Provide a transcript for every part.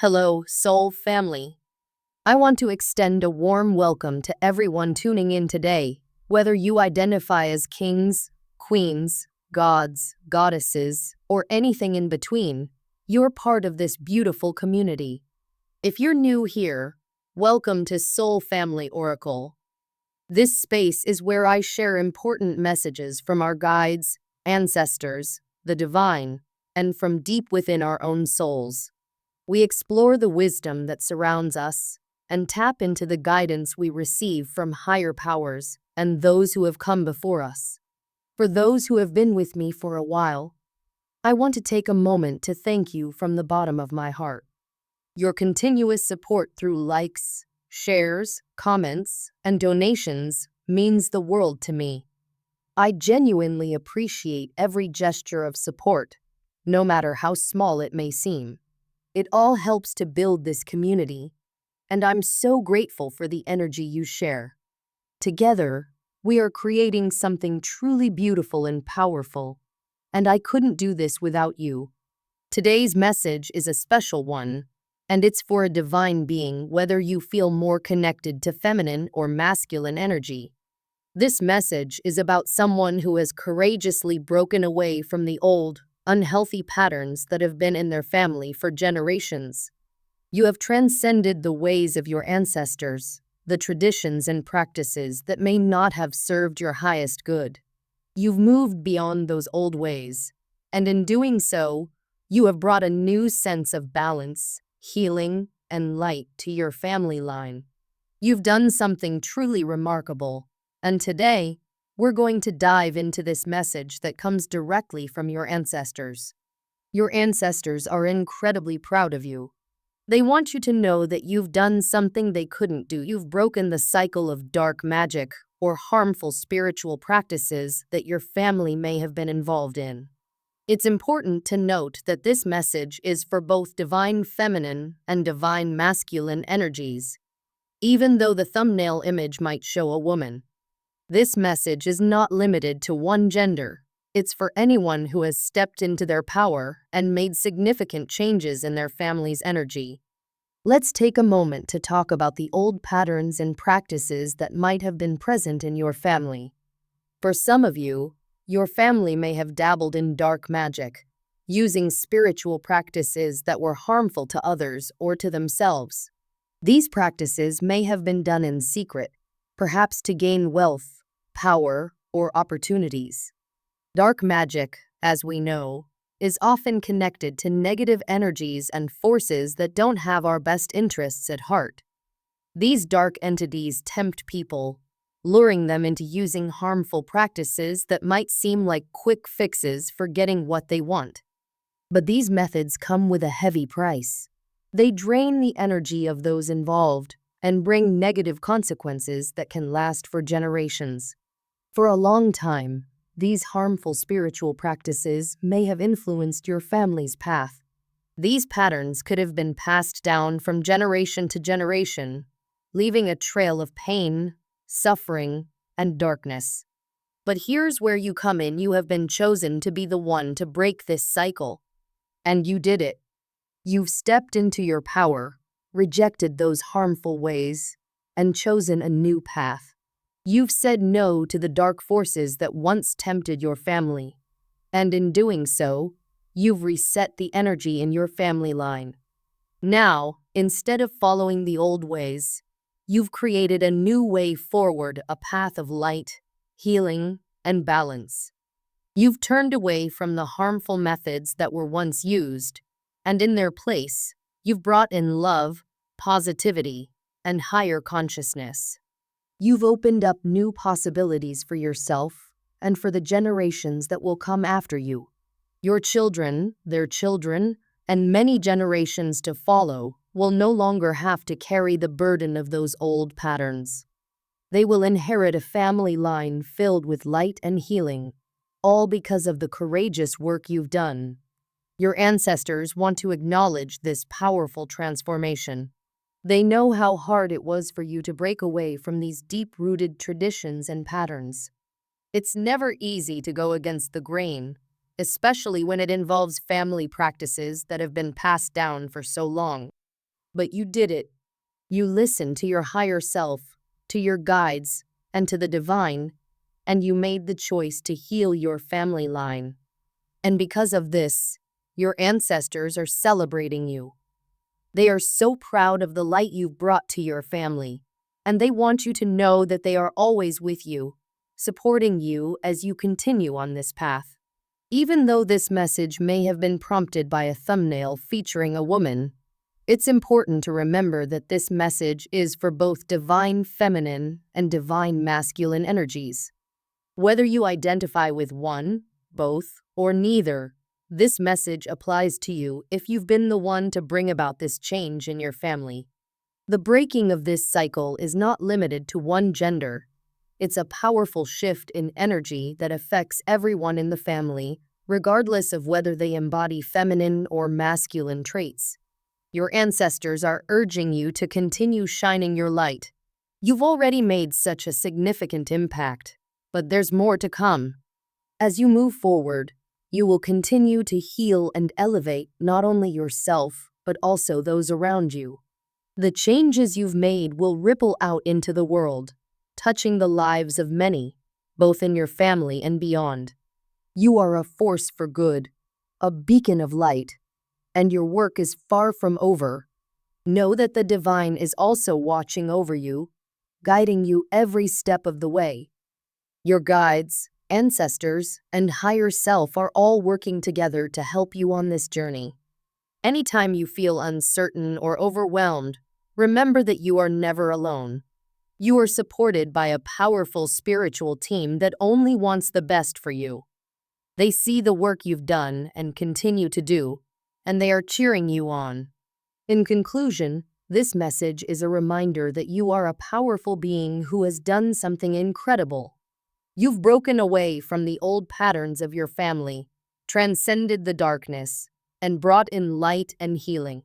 Hello, Soul family. I want to extend a warm welcome to everyone tuning in today, whether you identify as kings, queens, gods, goddesses, or anything in between. You're part of this beautiful community. If you're new here, welcome to Soul Family Oracle. This space is where I share important messages from our guides, ancestors, the divine, and from deep within our own souls. We explore the wisdom that surrounds us and tap into the guidance we receive from higher powers and those who have come before us. For those who have been with me for a while, I want to take a moment to thank you from the bottom of my heart. Your continuous support through likes, shares, comments, and donations means the world to me. I genuinely appreciate every gesture of support, no matter how small it may seem. It all helps to build this community, and I'm so grateful for the energy you share. Together, we are creating something truly beautiful and powerful, and I couldn't do this without you. Today's message is a special one, and it's for a divine being, whether you feel more connected to feminine or masculine energy. This message is about someone who has courageously broken away from the old, unhealthy patterns that have been in their family for generations. You have transcended the ways of your ancestors, the traditions and practices that may not have served your highest good. You've moved beyond those old ways, and in doing so, you have brought a new sense of balance, healing, and light to your family line. You've done something truly remarkable, and today, we're going to dive into this message that comes directly from your ancestors. Your ancestors are incredibly proud of you. They want you to know that you've done something they couldn't do. You've broken the cycle of dark magic or harmful spiritual practices that your family may have been involved in. It's important to note that this message is for both divine feminine and divine masculine energies, even though the thumbnail image might show a woman. This message is not limited to one gender. It's for anyone who has stepped into their power and made significant changes in their family's energy. Let's take a moment to talk about the old patterns and practices that might have been present in your family. For some of you, your family may have dabbled in dark magic, using spiritual practices that were harmful to others or to themselves. These practices may have been done in secret, perhaps to gain wealth, power, or opportunities. Dark magic, as we know, is often connected to negative energies and forces that don't have our best interests at heart. These dark entities tempt people, luring them into using harmful practices that might seem like quick fixes for getting what they want. But these methods come with a heavy price. They drain the energy of those involved and bring negative consequences that can last for generations. For a long time, these harmful spiritual practices may have influenced your family's path. These patterns could have been passed down from generation to generation, leaving a trail of pain, suffering, and darkness. But here's where you come in. You have been chosen to be the one to break this cycle. And you did it. You've stepped into your power, rejected those harmful ways, and chosen a new path. You've said no to the dark forces that once tempted your family, and in doing so, you've reset the energy in your family line. Now, instead of following the old ways, you've created a new way forward, a path of light, healing, and balance. You've turned away from the harmful methods that were once used, and in their place, you've brought in love, positivity, and higher consciousness. You've opened up new possibilities for yourself and for the generations that will come after you. Your children, their children, and many generations to follow will no longer have to carry the burden of those old patterns. They will inherit a family line filled with light and healing, all because of the courageous work you've done. Your ancestors want to acknowledge this powerful transformation. They know how hard it was for you to break away from these deep-rooted traditions and patterns. It's never easy to go against the grain, especially when it involves family practices that have been passed down for so long. But you did it. You listened to your higher self, to your guides, and to the divine, and you made the choice to heal your family line. And because of this, your ancestors are celebrating you. They are so proud of the light you've brought to your family, and they want you to know that they are always with you, supporting you as you continue on this path. Even though this message may have been prompted by a thumbnail featuring a woman, it's important to remember that this message is for both divine feminine and divine masculine energies. Whether you identify with one, both, or neither, this message applies to you if you've been the one to bring about this change in your family. The breaking of this cycle is not limited to one gender. It's a powerful shift in energy that affects everyone in the family, regardless of whether they embody feminine or masculine traits. Your ancestors are urging you to continue shining your light. You've already made such a significant impact, but there's more to come. As you move forward, you will continue to heal and elevate not only yourself, but also those around you. The changes you've made will ripple out into the world, touching the lives of many, both in your family and beyond. You are a force for good, a beacon of light, and your work is far from over. Know that the divine is also watching over you, guiding you every step of the way. Your guides, ancestors, and higher self are all working together to help you on this journey. Anytime you feel uncertain or overwhelmed, remember that you are never alone. You are supported by a powerful spiritual team that only wants the best for you. They see the work you've done and continue to do, and they are cheering you on. In conclusion, this message is a reminder that you are a powerful being who has done something incredible. You've broken away from the old patterns of your family, transcended the darkness, and brought in light and healing.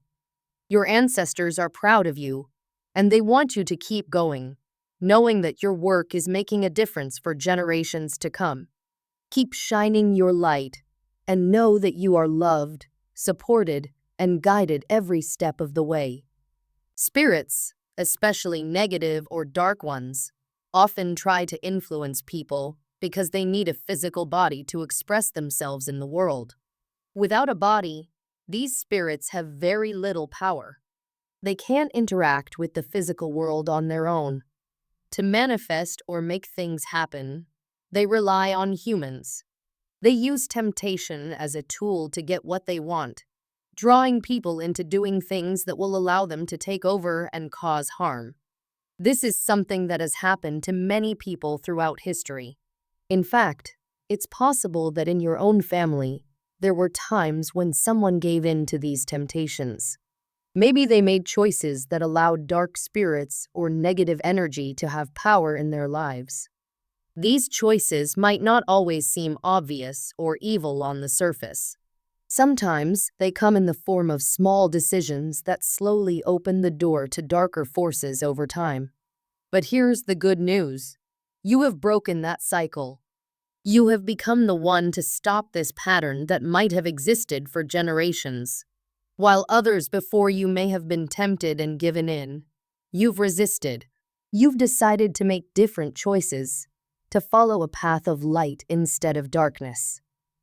Your ancestors are proud of you, and they want you to keep going, knowing that your work is making a difference for generations to come. Keep shining your light, and know that you are loved, supported, and guided every step of the way. Spirits, especially negative or dark ones, often try to influence people because they need a physical body to express themselves in the world. Without a body, these spirits have very little power. They can't interact with the physical world on their own. To manifest or make things happen, they rely on humans. They use temptation as a tool to get what they want, drawing people into doing things that will allow them to take over and cause harm. This is something that has happened to many people throughout history. In fact, it's possible that in your own family, there were times when someone gave in to these temptations. Maybe they made choices that allowed dark spirits or negative energy to have power in their lives. These choices might not always seem obvious or evil on the surface. Sometimes they come in the form of small decisions that slowly open the door to darker forces over time. But here's the good news. You have broken that cycle. You have become the one to stop this pattern that might have existed for generations. While others before you may have been tempted and given in, you've resisted. You've decided to make different choices, to follow a path of light instead of darkness.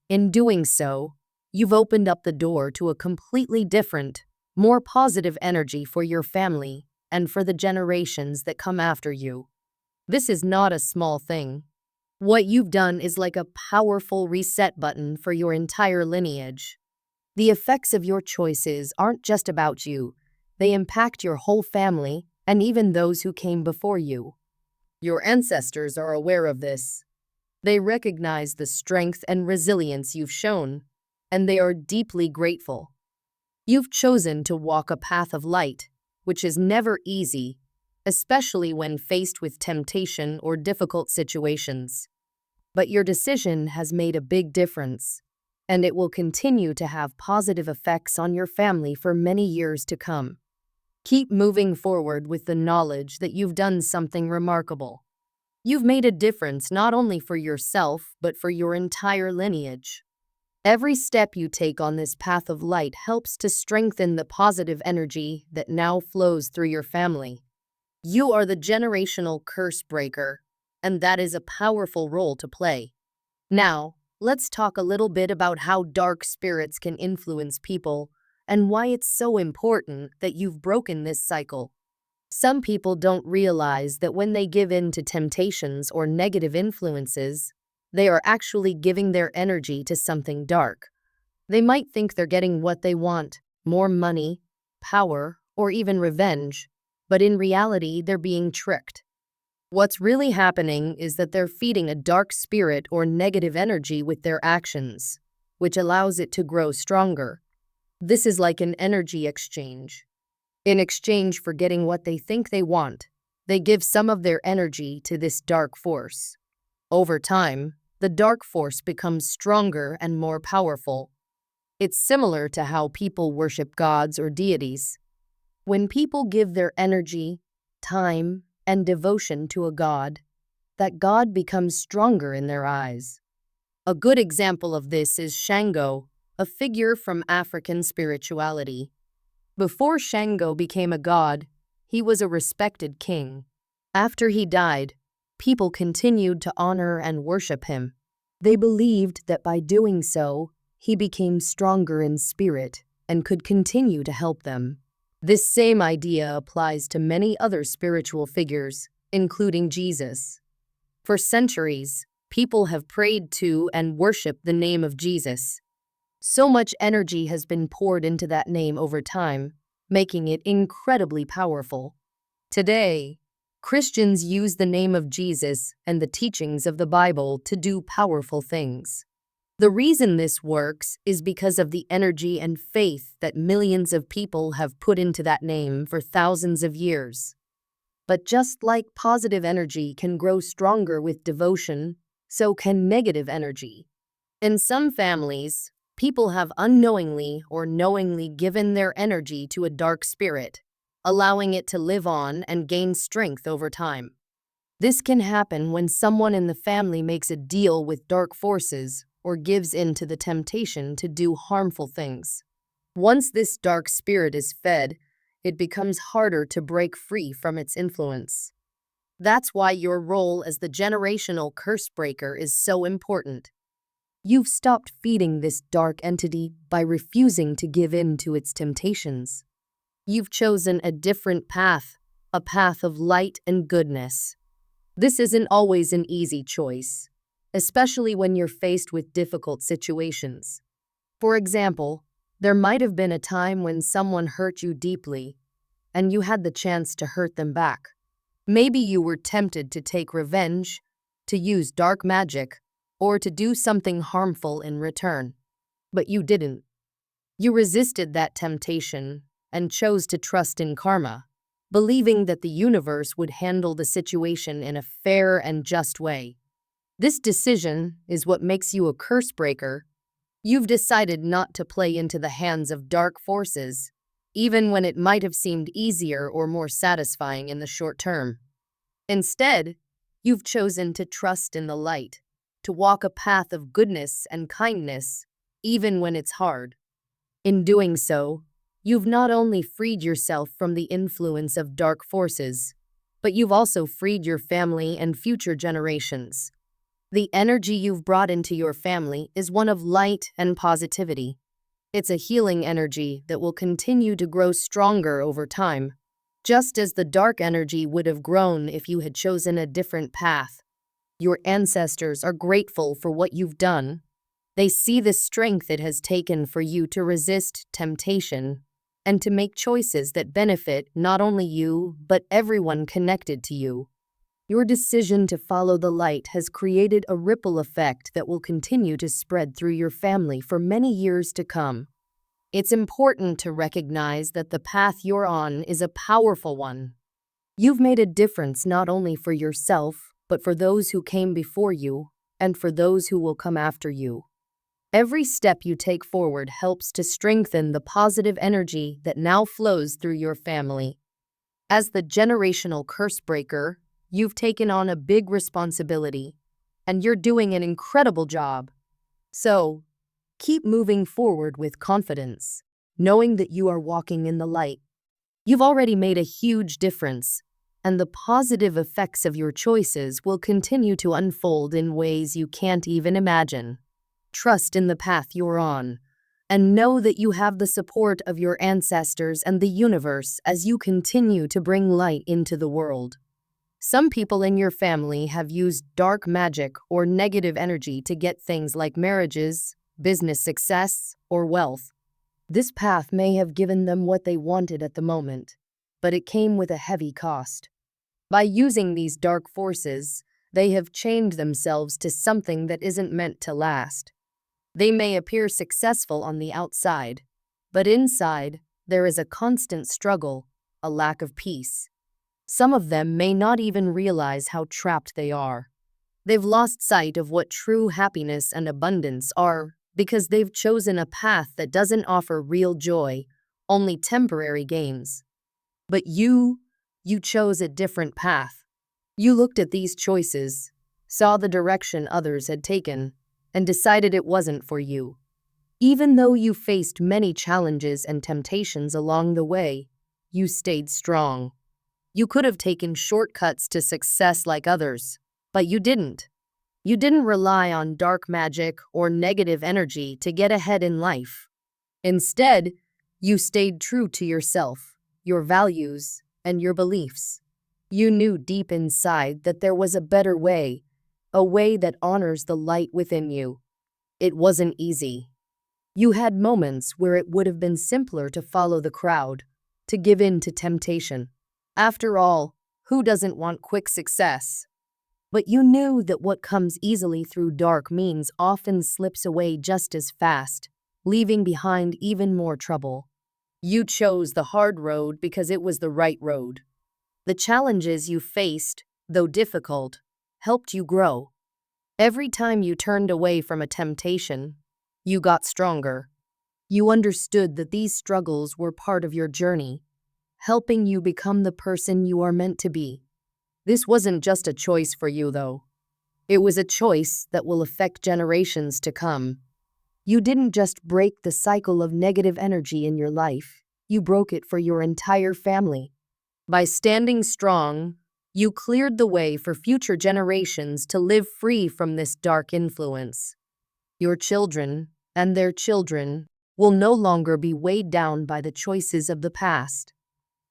In doing so, you've opened up the door to a completely different, more positive energy for your family and for the generations that come after you. This is not a small thing. What you've done is like a powerful reset button for your entire lineage. The effects of your choices aren't just about you. They impact your whole family and even those who came before you. Your ancestors are aware of this. They recognize the strength and resilience you've shown, and they are deeply grateful. You've chosen to walk a path of light, which is never easy, especially when faced with temptation or difficult situations. But your decision has made a big difference, and it will continue to have positive effects on your family for many years to come. Keep moving forward with the knowledge that you've done something remarkable. You've made a difference not only for yourself, but for your entire lineage. Every step you take on this path of light helps to strengthen the positive energy that now flows through your family. You are the generational curse breaker, and that is a powerful role to play. Now, let's talk a little bit about how dark spirits can influence people and why it's so important that you've broken this cycle. Some people don't realize that when they give in to temptations or negative influences, they are actually giving their energy to something dark. They might think they're getting what they want, more money, power, or even revenge, but in reality, they're being tricked. What's really happening is that they're feeding a dark spirit or negative energy with their actions, which allows it to grow stronger. This is like an energy exchange. In exchange for getting what they think they want, they give some of their energy to this dark force. Over time, the dark force becomes stronger and more powerful. It's similar to how people worship gods or deities. When people give their energy, time, and devotion to a god, that god becomes stronger in their eyes. A good example of this is Shango, a figure from African spirituality. Before Shango became a god, he was a respected king. After he died, people continued to honor and worship him. They believed that by doing so, he became stronger in spirit and could continue to help them. This same idea applies to many other spiritual figures, including Jesus. For centuries, people have prayed to and worshiped the name of Jesus. So much energy has been poured into that name over time, making it incredibly powerful. Today, Christians use the name of Jesus and the teachings of the Bible to do powerful things. The reason this works is because of the energy and faith that millions of people have put into that name for thousands of years. But just like positive energy can grow stronger with devotion, so can negative energy. In some families, people have unknowingly or knowingly given their energy to a dark spirit, allowing it to live on and gain strength over time. This can happen when someone in the family makes a deal with dark forces or gives in to the temptation to do harmful things. Once this dark spirit is fed, it becomes harder to break free from its influence. That's why your role as the generational curse breaker is so important. You've stopped feeding this dark entity by refusing to give in to its temptations. You've chosen a different path, a path of light and goodness. This isn't always an easy choice, especially when you're faced with difficult situations. For example, there might have been a time when someone hurt you deeply, and you had the chance to hurt them back. Maybe you were tempted to take revenge, to use dark magic, or to do something harmful in return. But you didn't. You resisted that temptation and chose to trust in karma, believing that the universe would handle the situation in a fair and just way. This decision is what makes you a curse breaker. You've decided not to play into the hands of dark forces, even when it might have seemed easier or more satisfying in the short term. Instead, you've chosen to trust in the light, to walk a path of goodness and kindness, even when it's hard. In doing so, you've not only freed yourself from the influence of dark forces, but you've also freed your family and future generations. The energy you've brought into your family is one of light and positivity. It's a healing energy that will continue to grow stronger over time, just as the dark energy would have grown if you had chosen a different path. Your ancestors are grateful for what you've done. They see the strength it has taken for you to resist temptation and to make choices that benefit not only you, but everyone connected to you. Your decision to follow the light has created a ripple effect that will continue to spread through your family for many years to come. It's important to recognize that the path you're on is a powerful one. You've made a difference not only for yourself, but for those who came before you and for those who will come after you. Every step you take forward helps to strengthen the positive energy that now flows through your family. As the generational curse breaker, you've taken on a big responsibility, and you're doing an incredible job. So, Keep moving forward with confidence, knowing that you are walking in the light. You've already made a huge difference, and the positive effects of your choices will continue to unfold in ways you can't even imagine. Trust in the path you're on, and know that you have the support of your ancestors and the universe as you continue to bring light into the world. Some people in your family have used dark magic or negative energy to get things like marriages, business success, or wealth. This path may have given them what they wanted at the moment, but it came with a heavy cost. By using these dark forces, they have chained themselves to something that isn't meant to last. They may appear successful on the outside, but inside, there is a constant struggle, a lack of peace. Some of them may not even realize how trapped they are. They've lost sight of what true happiness and abundance are because they've chosen a path that doesn't offer real joy, only temporary gains. But you chose a different path. You looked at these choices, saw the direction others had taken, and decided it wasn't for you. Even though you faced many challenges and temptations along the way, you stayed strong. You could have taken shortcuts to success like others, but you didn't. You didn't rely on dark magic or negative energy to get ahead in life. Instead, you stayed true to yourself, your values, and your beliefs. You knew deep inside that there was a better way, a way that honors the light within you. It wasn't easy. You had moments where it would have been simpler to follow the crowd, to give in to temptation. After all, who doesn't want quick success? But you knew that what comes easily through dark means often slips away just as fast, leaving behind even more trouble. You chose the hard road because it was the right road. The challenges you faced, though difficult, helped you grow. Every time you turned away from a temptation, you got stronger. You understood that these struggles were part of your journey, helping you become the person you are meant to be. This wasn't just a choice for you, though. It was a choice that will affect generations to come. You didn't just break the cycle of negative energy in your life, you broke it for your entire family. By standing strong, you cleared the way for future generations to live free from this dark influence. Your children and their children will no longer be weighed down by the choices of the past.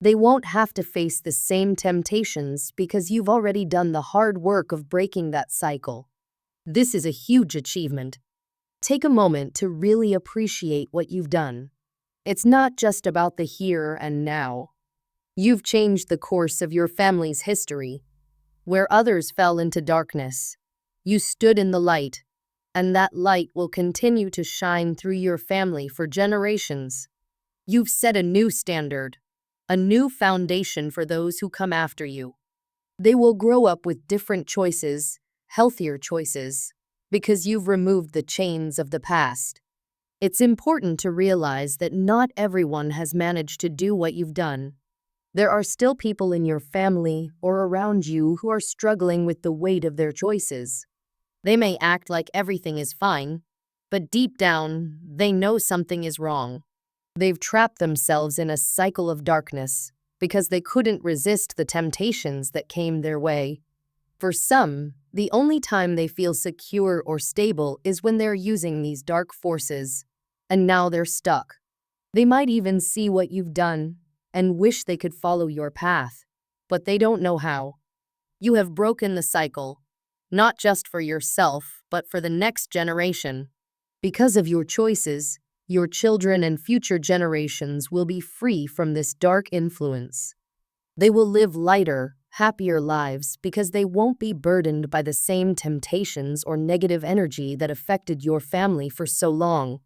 They won't have to face the same temptations because you've already done the hard work of breaking that cycle. This is a huge achievement. Take a moment to really appreciate what you've done. It's not just about the here and now. You've changed the course of your family's history. Where others fell into darkness, you stood in the light, and that light will continue to shine through your family for generations. You've set a new standard, a new foundation for those who come after you. They will grow up with different choices, healthier choices, because you've removed the chains of the past. It's important to realize that not everyone has managed to do what you've done. There are still people in your family or around you who are struggling with the weight of their choices. They may act like everything is fine, but deep down, they know something is wrong. They've trapped themselves in a cycle of darkness because they couldn't resist the temptations that came their way. For some, the only time they feel secure or stable is when they're using these dark forces, and now they're stuck. They might even see what you've done and wish they could follow your path, but they don't know how. You have broken the cycle, not just for yourself, but for the next generation. Because of your choices, your children and future generations will be free from this dark influence. They will live lighter, happier lives because they won't be burdened by the same temptations or negative energy that affected your family for so long.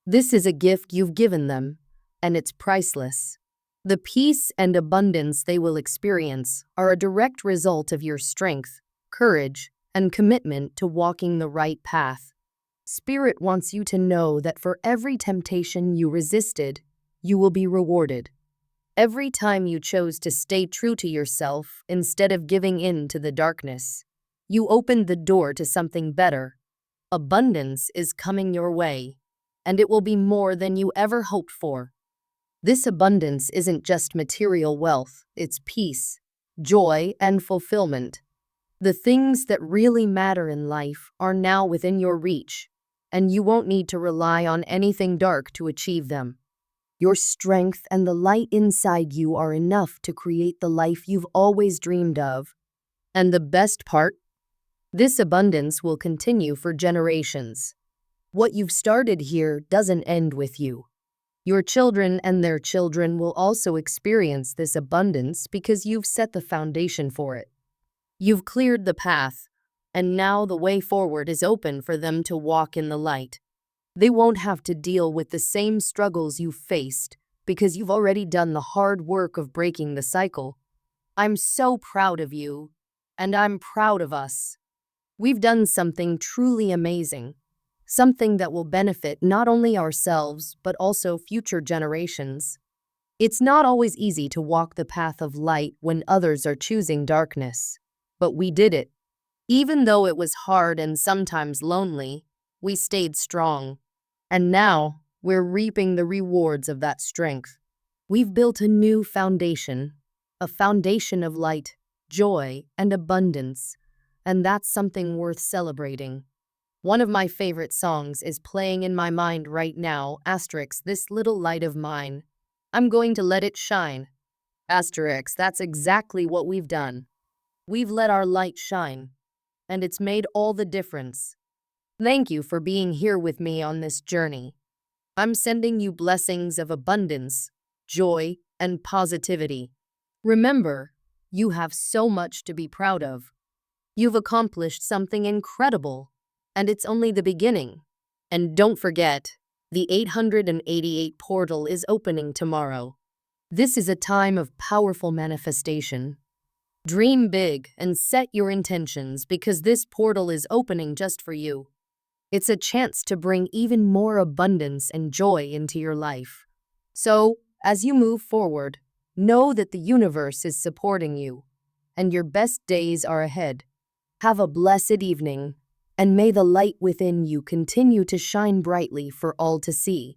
This is a gift you've given them, and it's priceless. The peace and abundance they will experience are a direct result of your strength, courage, and commitment to walking the right path. Spirit wants you to know that for every temptation you resisted, you will be rewarded. Every time you chose to stay true to yourself instead of giving in to the darkness, you opened the door to something better. Abundance is coming your way. and it will be more than you ever hoped for. This abundance isn't just material wealth, it's peace, joy, and fulfillment. The things that really matter in life are now within your reach, and you won't need to rely on anything dark to achieve them. Your strength and the light inside you are enough to create the life you've always dreamed of. And the best part? This abundance will continue for generations. What you've started here doesn't end with you. Your children and their children will also experience this abundance because you've set the foundation for it. You've cleared the path, and now the way forward is open for them to walk in the light. They won't have to deal with the same struggles you've faced because you've already done the hard work of breaking the cycle. I'm so proud of you, and I'm proud of us. We've done something truly amazing, something that will benefit not only ourselves but also future generations. It's not always easy to walk the path of light when others are choosing darkness, but we did it. Even though it was hard and sometimes lonely, we stayed strong. And now, we're reaping the rewards of that strength. We've built a new foundation, a foundation of light, joy, and abundance, and that's something worth celebrating. One of my favorite songs is playing in my mind right now, this little light of mine. I'm going to let it shine. That's exactly what we've done. We've let our light shine, and it's made all the difference. Thank you for being here with me on this journey. I'm sending you blessings of abundance, joy, and positivity. Remember, you have so much to be proud of. You've accomplished something incredible, and it's only the beginning. And don't forget, the 888 portal is opening tomorrow. This is a time of powerful manifestation. Dream big and set your intentions because this portal is opening just for you. It's a chance to bring even more abundance and joy into your life. So, as you move forward, know that the universe is supporting you, and your best days are ahead. Have a blessed evening, and may the light within you continue to shine brightly for all to see.